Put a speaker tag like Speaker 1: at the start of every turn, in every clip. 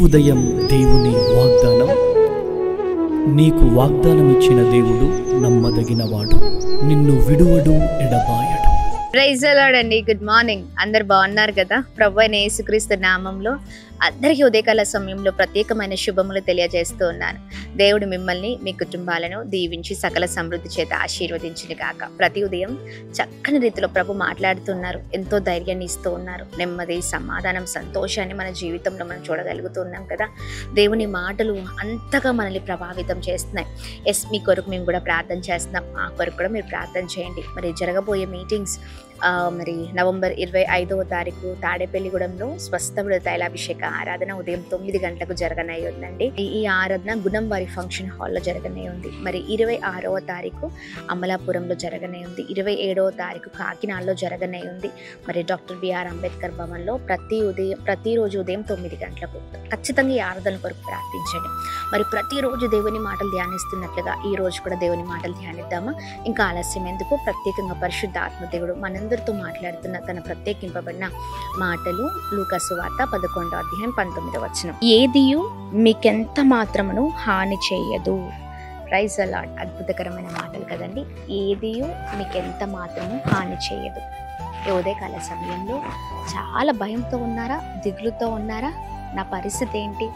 Speaker 1: ఉదయం దేవుని వాగ్దానం. నీకు వాగ్దానం ఇచ్చిన దేవుడు నమ్మదగినవాడు, నిన్ను విడువడు, ఎడబాయడు.
Speaker 2: ప్రైజ్ ది లార్డ్ అండి. Good morning. అందరు బాగున్నారు కదా? ప్రభు అయిన యేసుక్రీస్తు నామంలో అందరికీ ఉదయకాల సమయంలో ప్రత్యేకమైన శుభములు తెలియజేస్తూ ఉన్నాను. దేవుడు మిమ్మల్ని, మీ కుటుంబాలను దీవించి సకల సమృద్ధి చేత ఆశీర్వదించిన గాక. ప్రతి ఉదయం చక్కని రీతిలో ప్రభు మాట్లాడుతున్నారు, ఎంతో ధైర్యాన్ని ఇస్తూ ఉన్నారు. నెమ్మది, సమాధానం, సంతోషాన్ని మన జీవితంలో మనం చూడగలుగుతున్నాం కదా. దేవుని మాటలు అంతగా మనల్ని ప్రభావితం చేస్తున్నాయి. మీ కొరకు మేము కూడా ప్రార్థన చేస్తున్నాం. మా కొరకు కూడా మీరు ప్రార్థన చేయండి. మరి జరగబోయే మీటింగ్స్ మరి నవంబర్ 25వ తారీఖు తాడేపల్లిగూడెంలో స్వస్థ తైలాభిషేక ఆరాధన ఉదయం 9 గంటలకు జరగనై ఉందండి. ఈ ఆరాధన గుణం వారి ఫంక్షన్ హాల్లో జరగనే ఉంది. మరి 26వ తారీఖు అమలాపురంలో జరగనే ఉంది. 27వ తారీఖు కాకినాడలో జరగనే ఉంది. మరి డాక్టర్ బిఆర్ అంబేద్కర్ భవన్లో ప్రతిరోజు ఉదయం 9 గంటలకు ఖచ్చితంగా ఈ ఆరాధన కొరకు ప్రార్థించండి. మరి ప్రతిరోజు దేవుని మాటలు ధ్యానిస్తున్నట్లుగా ఈ రోజు కూడా దేవుని మాటలు ధ్యానిద్దామా? ఇంకా ఆలస్యం ఎందుకు? ప్రత్యేకంగా పరిశుద్ధ ఆత్మదేవుడు మనందరితో మాట్లాడుతున్న తన ప్రత్యేకింపబడిన మాటలు లూకా సువార్త 11వ అధ్యాయం 19వ వచనం. ఏదియు మీకెంత మాత్రమును హాని చేయదు. Praise the lord. అద్భుతకరమైన మాటలు కదండి. ఏదియు మీకెంత మాత్రము హాని చేయదు. ఈ ఉదయకాల సమయంలో చాలా భయంతో ఉన్నారా? దిగులుతో ఉన్నారా? నా పరిస్థితి ఏంటి?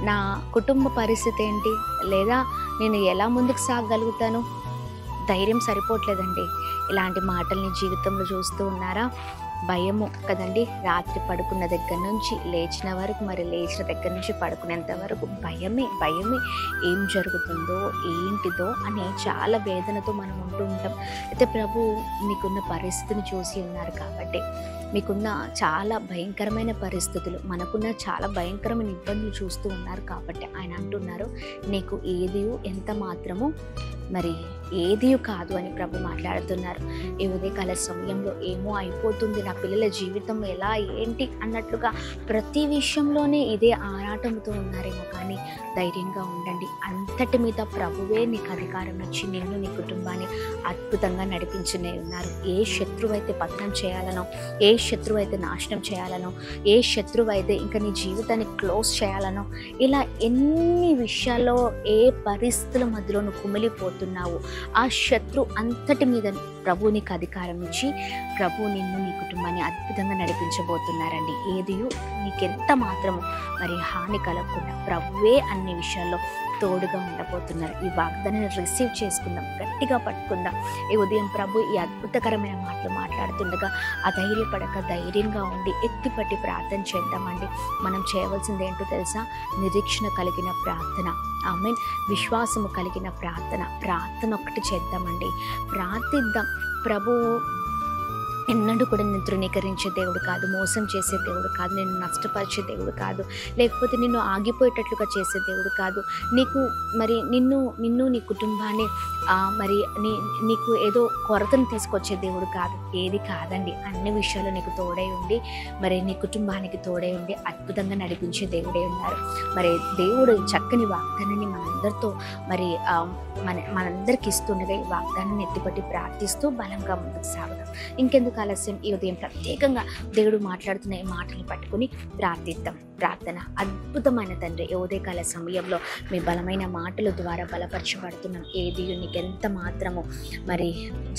Speaker 2: నా కుటుంబ పరిస్థితి ఏంటి? లేదా నేను ఎలా ముందుకు సాగగలుగుతాను? ధైర్యం సరిపోవట్లేదండి. ఇలాంటి మాటల్ని జీవితంలో చూస్తూ ఉన్నారా? భయము కదండి. రాత్రి పడుకున్న దగ్గర నుంచి లేచిన వరకు, మరి లేచిన దగ్గర నుంచి పడుకునేంత వరకు భయమే. ఏం జరుగుతుందో ఏంటిదో అని చాలా వేదనతో మనం ఉంటూ ఉంటాం. అయితే ప్రభు మీకున్న పరిస్థితిని చూసి ఉన్నారు కాబట్టి, మీకున్న చాలా భయంకరమైన పరిస్థితులు, మనకున్న చాలా భయంకరమైన ఇబ్బందులు చూస్తూ ఉన్నారు కాబట్టి ఆయన అంటున్నారు, నీకు ఏది ఎంత మాత్రము మరి ఏది కాదు అని ప్రభు మాట్లాడుతున్నారు. ఈ ఉదయకాల సమయంలో ఏమో అయిపోతుంది, నా పిల్లల జీవితం ఎలా ఏంటి అన్నట్లుగా ప్రతి విషయంలోనే ఇదే ఆరాటంతో ఉన్నారేమో, కానీ ధైర్యంగా ఉండండి. అంతటి మీద ప్రభువే నీకు అధికారం ఇచ్చి నిన్ను, నీ కుటుంబాన్ని అద్భుతంగా నడిపించునే ఉన్నారు. ఏ శత్రువు అయితే పతనం చేయాలనో, ఏ శత్రువు అయితే నాశనం చేయాలనో, ఏ శత్రువు అయితే ఇంకా నీ జీవితాన్ని క్లోజ్ చేయాలనో, ఇలా ఎన్ని విషయాల్లో ఏ పరిస్థితుల మధ్యలో నువ్వు కుమిలిపోతున్నావు, ఆ శత్రు అంతటి మీద ప్రభు నీకు అధికారం ఇచ్చి ప్రభు నిన్ను, నీ కుటుంబాన్ని అద్భుతంగా నడిపించబోతున్నారండి. ఏదియు నీకెంత మాత్రము మరి హాని కలగకుండా ప్రభువే అన్ని విషయాల్లో తోడుగా ఉండబోతున్నారు. ఈ వాగ్దానాన్ని రిసీవ్ చేసుకుందాం, గట్టిగా పట్టుకుందాం. ఈ ఉదయం ప్రభు ఈ అద్భుతకరమైన మాటలు మాట్లాడుతుండగా అధైర్యపడక ధైర్యంగా ఉండి ఎత్తిపట్టి ప్రార్థన చేద్దామండి. మనం చేయవలసింది ఏంటో తెలుసా? నిరీక్షణ కలిగిన ప్రార్థన. ఆమేన్. విశ్వాసము కలిగిన ప్రార్థన ఒకటి చేద్దామండి. ప్రార్థిద్దాం. ప్రభు ఎన్నడూ కూడా నిన్ను తృణీకరించే దేవుడు కాదు, మోసం చేసే దేవుడు కాదు, నిన్ను నష్టపరిచే దేవుడు కాదు, లేకపోతే నిన్ను ఆగిపోయేటట్లుగా చేసే దేవుడు కాదు. నిన్ను నీ కుటుంబాన్ని మరి నీకు ఏదో కొరతను తీసుకొచ్చే దేవుడు కాదు. ఏది కాదండి. అన్ని విషయాలు నీకు తోడై ఉండి, మరి నీ కుటుంబానికి తోడై ఉండి అద్భుతంగా నడిపించే దేవుడే ఉన్నారు. మరి దేవుడు చక్కని వాగ్దానాన్ని మనందరితో మరి మనందరికి ఇస్తుండగా ఈ వాగ్దానాన్ని ఎత్తిపట్టి ప్రార్థిస్తూ బలంగా ముందుకు సాగుదాం. ఇంకెందుకు ఆలస్యం? ఈ ఉదయం ప్రత్యేకంగా దేవుడు మాట్లాడుతున్న ఈ మాటలు పట్టుకుని ప్రార్థిద్దాం. ప్రార్థన. అద్భుతమైన తండ్రి, ఈ ఉదయకాల సమయంలో మీ బలమైన మాటల ద్వారా బలపరచబడుతున్నాం. ఏది నీకెంత మాత్రము మరి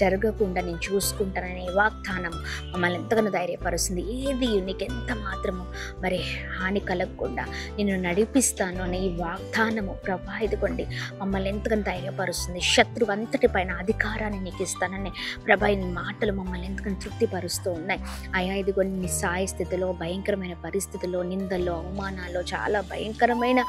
Speaker 2: జరగకుండా నేను చూసుకుంటాననే వాగ్దానం మమ్మల్ని ఎంతగానో ధైర్యపరుస్తుంది. ఏది నీకెంత మాత్రము మరి హాని కలగకుండా నేను నడిపిస్తాను అనే ఈ వాగ్దానము ప్రభా ఇదిగోండి మమ్మల్ని ఎంతగానో ధైర్యపరుస్తుంది. శత్రువు అంతటి పైన అధికారాన్ని నీకు ఇస్తానని ప్రభా ఈ మాటలు మమ్మల్ని ఎంతగానో తృప్తిపరుస్తూ ఉన్నాయి. అయా ఇదిగోండి నీ సాయ స్థితిలో, భయంకరమైన పరిస్థితుల్లో, నిందల్లో, అవమానాల్లో, చాలా భయంకరమైన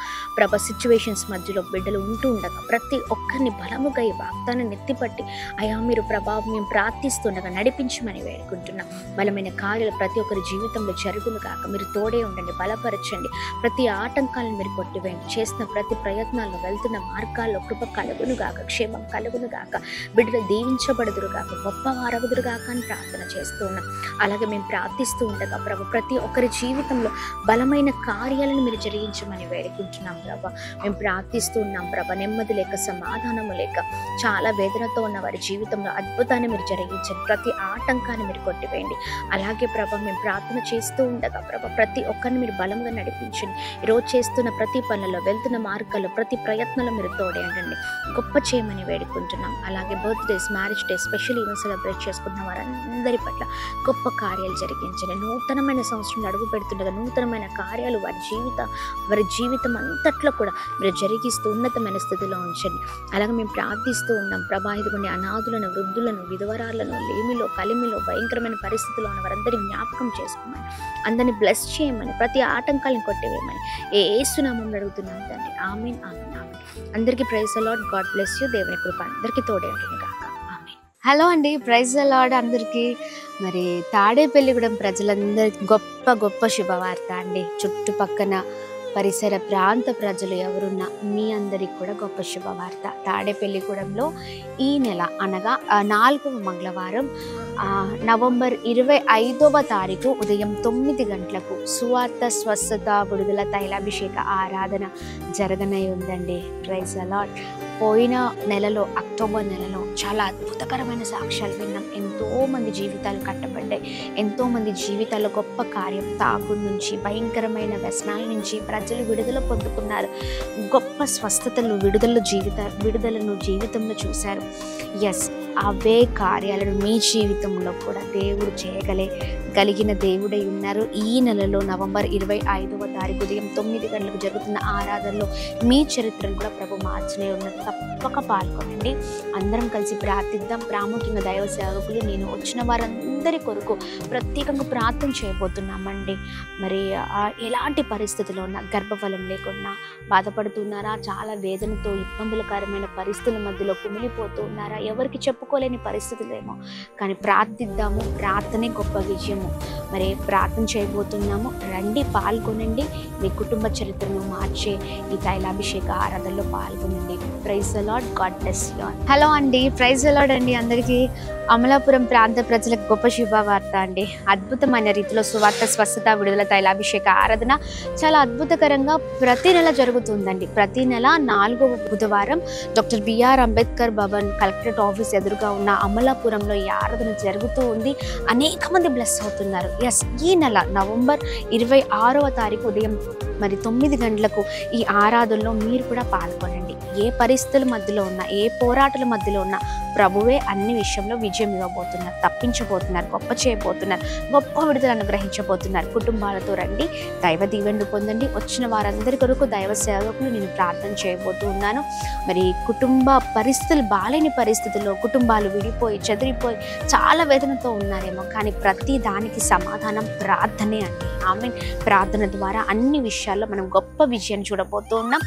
Speaker 2: సిచ్యువేషన్స్ మధ్యలో బిడ్డలు ఉంటూ ఉండగా ప్రతి ఒక్కరిని బలముగా ఈ వాగ్దానాన్ని ఎత్తిపట్టి అయా మీరు ప్రభావం మేము ప్రార్థిస్తుండగా నడిపించమని వేడుకుంటున్నాం. బలమైన కార్యాలు ప్రతి ఒక్కరి జీవితంలో జరుగును గాక. మీరు తోడే ఉండండి, బలపరచండి. ప్రతి ఆటంకాలను మీరు కొట్టివేయండి. చేసిన ప్రతి ప్రయత్నాల్లో, వెళ్తున్న మార్గాల్లో కృప కలుగును గాక, క్షేమం కలుగును గాక. బిడ్డలు దీవించబడుదురు గాక, గొప్పవారగుదురు గాక అని ప్రార్థన చేస్తూ ఉన్నాం. అలాగే మేము ప్రార్థిస్తూ ఉండగా ప్రభు ప్రతి ఒక్కరి జీవితంలో బలమైన అద్భుతమైన కార్యాలను మీరు జరిగించమని వేడుకుంటున్నాం ప్రభా. మేము ప్రార్థిస్తూ ఉన్నాం ప్రభా, నెమ్మది లేక సమాధానము లేక చాలా వేదనతో ఉన్న వారి జీవితంలో అద్భుతాన్ని మీరు జరిగించండి. ప్రతి ఆటంకాన్ని మీరు కొట్టివేయండి. అలాగే ప్రభా, మేము ప్రార్థన చేస్తూ ఉండగా ప్రభా, ప్రతి ఒక్కరిని మీరు బలంగా నడిపించండి. ఈరోజు చేస్తున్న ప్రతి పనులలో, వెళ్తున్న మార్గాల్లో, ప్రతి ప్రయత్నంలో మీరు తోడేయండి. గొప్ప చేయమని వేడుకుంటున్నాం. అలాగే birthdays, marriage day, special event celebrate చేసుకున్న వారందరి పట్ల గొప్ప కార్యాలు జరిగించండి. నూతనమైన సంవత్సరంలో అడుగు పెడుతుండగా నూతనమైన కార్యాలు వారి జీవితం అంతట్లో కూడా మీరు జరిగిస్తూ ఉన్నతమైన స్థితిలో ఉంచండి. అలాగే మేము ప్రార్థిస్తూ ఉన్నాం ప్రభా, ఇదిగోండి అనాథులను, వృద్ధులను, విధవరాలను, లేమిలో, కలిమిలో, భయంకరమైన పరిస్థితుల్లో ఉన్న వారందరి జ్ఞాపకం చేసుకోమని, అందరినీ బ్లెస్ చేయమని, ప్రతి ఆటంకాలను కొట్టివేయమని యేసు నామములో అడుగుతున్నాం తండ్రి. ఆమేన్, ఆమేన్, ఆమేన్. అందరికీ praise the Lord. God bless you. దేవుని కృప అందరికీ తోడే ఉంటుంది గాక. ఆమేన్. హలో అండి, ప్రైజ్ ది లార్డ్ అందరికీ. మరి తాడేపల్లిగూడెం ప్రజలందరికీ గొప్ప శుభవార్త అండి. చుట్టుపక్కన పరిసర ప్రాంత ప్రజలు ఎవరున్నా మీ అందరికి కూడా గొప్ప శుభవార్త. తాడేపల్లిగూడెంలో ఈ నెల అనగా 4వ మంగళవారం నవంబర్ 25వ తారీఖు ఉదయం 9 గంటలకు సువార్త స్వస్థత విడుదల తైలాభిషేక ఆరాధన జరగనై ఉందండి. Praise the Lord. పోయిన నెలలో, అక్టోబర్ నెలలో చాలా అద్భుతకరమైన సాక్ష్యాలు విన్నాం. ఎంతోమంది జీవితాలు కట్టబడ్డాయి. ఎంతోమంది జీవితాల్లో గొప్ప కార్యం, తాగుడు నుంచి, భయంకరమైన వ్యసనాల నుంచి ప్రజలు విడుదల పొందుకున్నారు. గొప్ప స్వస్థతలు, విడుదలను జీవితంలో చూశారు. ఎస్, అవే కార్యాలను మీ జీవితంలో కూడా దేవుడు చేయగలిగిన దేవుడై ఉన్నారు. ఈ నెలలో నవంబర్ 25వ తారీఖు ఉదయం 9 గంటలకు జరుగుతున్న ఆరాధనలో మీ చరిత్రను కూడా ప్రభు మార్చనే ఉన్నది. తప్పక పాల్గొనండి. అందరం కలిసి ప్రార్థిద్దాం. ప్రాముఖ్యంగా దైవ సేవకులు, నేను వచ్చిన వారందరి కొరకు ప్రత్యేకంగా ప్రార్థన చేయబోతున్నామండి. మరి ఎలాంటి పరిస్థితుల్లో ఉన్నా, గర్భఫలం లేకున్నా బాధపడుతున్నారా, చాలా వేదనతో ఇబ్బందులకరమైన పరిస్థితుల మధ్యలో కుమిలిపోతూ ఉన్నారా, ఎవరికి చెప్పుకోలేని పరిస్థితులేమో, కానీ ప్రార్థిద్దాము. ప్రార్థనే గొప్ప విజయము. మరి ప్రార్థన చేయబోతున్నాము. రండి, పాల్గొనండి. మీ కుటుంబ చరిత్రను మార్చే ఈ తైలాభిషేక ఆరాధనలో పాల్గొనండి. Praise the Lord. God bless you all. Hello అండి, ప్రైజ్ ది లార్డ్ అండి అందరికీ. అమలాపురం ప్రాంత ప్రజలకు గొప్ప శుభవార్త అండి. అద్భుతమైన రీతిలో సువార్త స్వస్థత విడుదల తైలాభిషేక ఆరాధన చాలా అద్భుతకరంగా ప్రతి నెల జరుగుతుందండి. ప్రతి నెల 4వ బుధవారం doctor BR Ambedkar Bhavan collectorate office ఎదురుగా ఉన్న అమలాపురంలో ఈ ఆరాధన జరుగుతూ ఉంది. అనేక మంది బ్లెస్ అవుతున్నారు. ఎస్, ఈ నెల నవంబర్ 26వ తారీఖు ఉదయం 9 గంటలకు ఈ ఆరాధనలో మీరు కూడా పాల్గొనండి. ఏ పరిస్థితుల మధ్యలో ఉన్నా, ఏ పోరాటాల మధ్యలో ఉన్నా ప్రభువే అన్ని విషయంలో విజయం ఇవ్వబోతున్నారు, తప్పించబోతున్నారు, గొప్ప చేయబోతున్నారు, గొప్ప విడుదల అనుగ్రహించబోతున్నారు. కుటుంబాలతో రండి, దైవ దీవెనలు పొందండి. వచ్చిన వారందరి కొరకు దైవ సేవకులు నేను ప్రార్థన చేయబోతూ ఉన్నాను. మరి కుటుంబ పరిస్థితులు, బాలేని పరిస్థితుల్లో కుటుంబాలు విడిపోయి, చెదిరిపోయి చాలా వేదనతో ఉన్నారేమో, కానీ ప్రతి దానికి సమాధానం ప్రార్థనే అండి. ఆమె ప్రార్థన ద్వారా అన్ని విషయాల్లో మనం గొప్ప విజయాన్ని చూడబోతూ ఉన్నాం.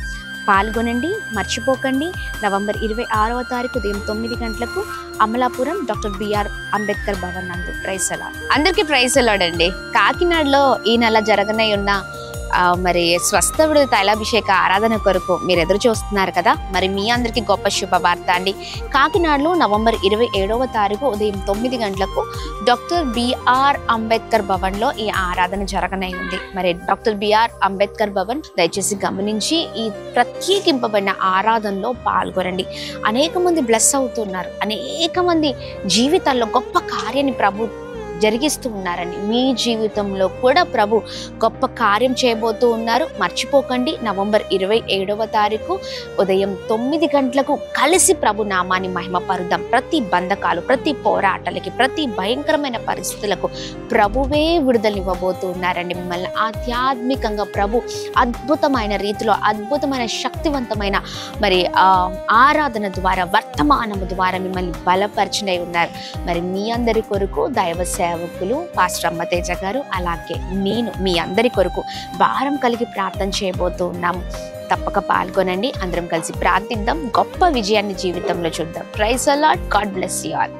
Speaker 2: పాల్గొనండి, మర్చిపోకండి. నవంబర్ 26వ తారీఖు ఉదయం 9 గంటలకు అమలాపురం డాక్టర్ బిఆర్ అంబేద్కర్ భవన్ నందు. Praise the Lord. అందరికీ ప్రైజ్ ది లార్డ్ అండి. కాకినాడలో ఈ నెల జరగనై ఉన్న మరి స్వస్థ విడుదల తైలాభిషేక ఆరాధన కొరకు మీరు ఎదురు చూస్తున్నారు కదా. మరి మీ అందరికీ గొప్ప శుభవార్త అండి. కాకినాడలో నవంబర్ 27వ తారీఖు ఉదయం 9 గంటలకు డాక్టర్ బిఆర్ అంబేద్కర్ భవన్ లో ఈ ఆరాధన జరగనై ఉంది. మరి డాక్టర్ బిఆర్ అంబేద్కర్ భవన్ దయచేసి గమనించి ఈ ప్రత్యేకింపబడిన ఆరాధనలో పాల్గొనండి. అనేక మంది బ్లెస్ అవుతున్నారు. అనేక మంది జీవితాల్లో గొప్ప కార్యాన్ని ప్రభు జరిగిస్తూ ఉన్నారని, మీ జీవితంలో కూడా ప్రభు గొప్ప కార్యం చేయబోతూ ఉన్నారు. మర్చిపోకండి. నవంబర్ 27వ తారీఖు ఉదయం 9 గంటలకు కలిసి ప్రభు నామాన్ని మహిమపరుద్దాం. ప్రతి బంధకాలు, ప్రతి పోరాటాలకి, ప్రతి భయంకరమైన పరిస్థితులకు ప్రభువే విడుదలనివ్వబోతూ ఉన్నారండి. మిమ్మల్ని ఆధ్యాత్మికంగా ప్రభు అద్భుతమైన రీతిలో, అద్భుతమైన శక్తివంతమైన మరి ఆరాధన ద్వారా, వర్తమానము ద్వారా మిమ్మల్ని బలపరిచినై ఉన్నారు. మరి మీ అందరి కొరకు దైవ సేవకులు పాస్టర్ అమ్మతేజ గారు, అలాగే నేను మీ అందరి కొరకు భారం కలిగి ప్రార్థన చేయబోతూ ఉన్నాము. తప్పక పాల్గొనండి. అందరం కలిసి ప్రార్థిద్దాం. గొప్ప విజయాన్ని జీవితంలో చూద్దాం. Praise the Lord. God bless you all.